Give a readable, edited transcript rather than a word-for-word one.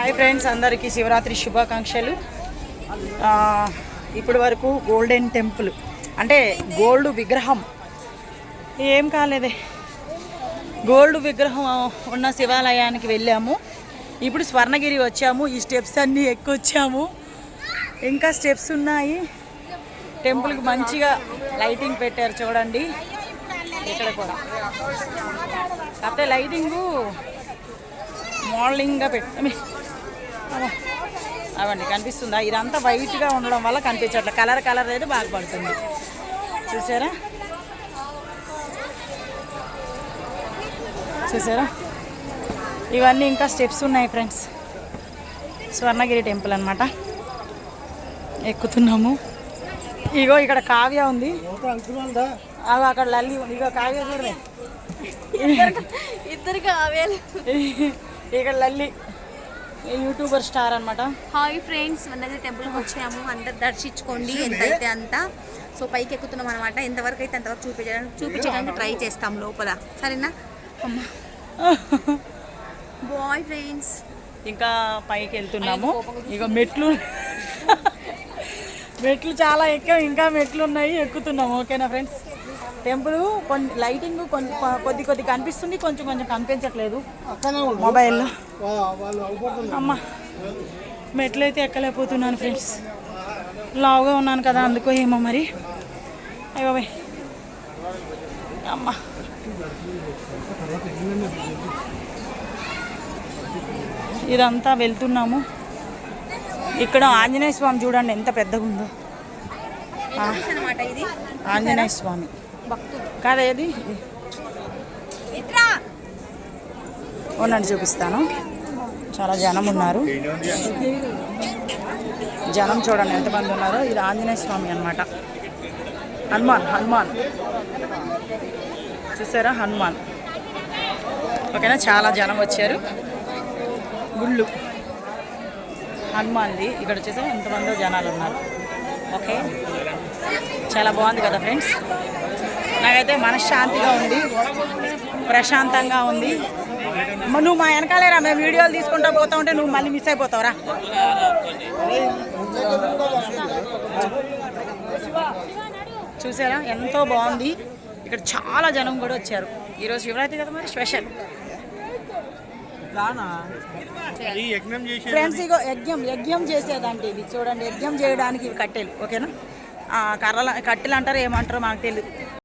Hi friends, అందరికీ శివరాత్రి శుభాకాంక్షలు. ఇప్పటి వరకు గోల్డెన్ టెంపుల్ అంటే గోల్డ్ విగ్రహం ఏం కాలేదే, గోల్డ్ విగ్రహం ఉన్న శివాలయానికి వెళ్ళాము. ఇప్పుడు స్వర్ణగిరి వచ్చాము. ఈ స్టెప్స్ అన్నీ ఎక్కొచ్చాము. ఇంకా స్టెప్స్ ఉన్నాయి. టెంపుల్కి మంచిగా లైటింగ్ పెట్టారు చూడండి. ఇక్కడ కూడా కాకపోతే లైటింగు మార్నింగ్గా అవండి కనిపిస్తుందా? ఇదంతా వైట్గా ఉండడం వల్ల కనిపించట్లే. కలర్ అయితే బాగా పడుతుంది. చూసారా ఇవన్నీ ఇంకా స్టెప్స్ ఉన్నాయి ఫ్రెండ్స్. స్వర్ణగిరి టెంపుల్ అనమాట. ఎక్కుతున్నాము. ఇగో ఇక్కడ కావ్య ఉంది, అవి అక్కడ లల్లి ఉంది. ఇగో కావ్య చూడలే, ఇద్దరు కావ్యాలు. ఇక్కడ లల్లి యూట్యూబర్ స్టార్ అనమాట. హాయ్ ఫ్రెండ్స్, స్వర్ణగిరి టెంపుల్కి వచ్చాము. అందరు దర్శించుకోండి ఎంతైతే అంత. సో పైకి ఎక్కుతున్నాం అనమాట. ఎంతవరకు అయితే అంతవరకు చూపించడానికి ట్రై చేస్తాం లోపల. సరేనా అమ్మ? బాయ్ ఫ్రెండ్స్, ఇంకా పైకి వెళ్తున్నాము. ఇక మెట్లు చాలా ఎక్కాం, ఇంకా మెట్లు ఉన్నాయి, ఎక్కుతున్నాము. ఓకేనా ఫ్రెండ్స్? టెంపుల్ కొన్ని లైటింగ్ కొద్ది కనిపిస్తుంది, కొంచెం కనిపించట్లేదు మొబైల్లో. అమ్మ మెట్లు అయితే ఎక్కలేకపోతున్నాను ఫ్రెండ్స్. లావుగా ఉన్నాను కదా, అందుకో ఏమో మరి. అయ్యో బాయ్ అమ్మ. ఇదంతా వెళ్తున్నాము. ఇక్కడ ఆంజనేయ స్వామి చూడండి ఎంత పెద్దగా ఉందో. ఆంజనేయ స్వామి కాదా ఇది? ఉన్నట్టు చూపిస్తాను. చాలా జనం ఉన్నారు. జనం చూడండి ఎంతమంది ఉన్నారో. ఇది ఆంజనేయ స్వామి అనమాట. హనుమాన్ చూసారా? హనుమాన్. ఓకేనా? చాలా జనం వచ్చారు. గుళ్ళు హనుమాన్ది. ఇక్కడ వచ్చేసి ఎంతమందో జనాలు ఉన్నారు. ఓకే, చాలా బాగుంది కదా ఫ్రెండ్స్. నాకైతే మనశ్శాంతిగా ఉంది, ప్రశాంతంగా ఉంది. నువ్వు మా వెనకాలేరా, మేము వీడియోలు తీసుకుంటూ పోతా ఉంటే నువ్వు మళ్ళీ మిస్ అయిపోతావురా. చూసారా ఎంతో బాగుంది. ఇక్కడ చాలా జనం కూడా వచ్చారు. ఈరోజు శివరాత్రి కదా, మరి స్పెషల్ ఫ్రెండ్స్. ఇగో యజ్ఞం చేసేదంటే ఇది చూడండి. యజ్ఞం చేయడానికి ఇవి కట్టెలు. ఓకేనా? కట్టెలు అంటారు, ఏమంటారో మాకు తెలియదు.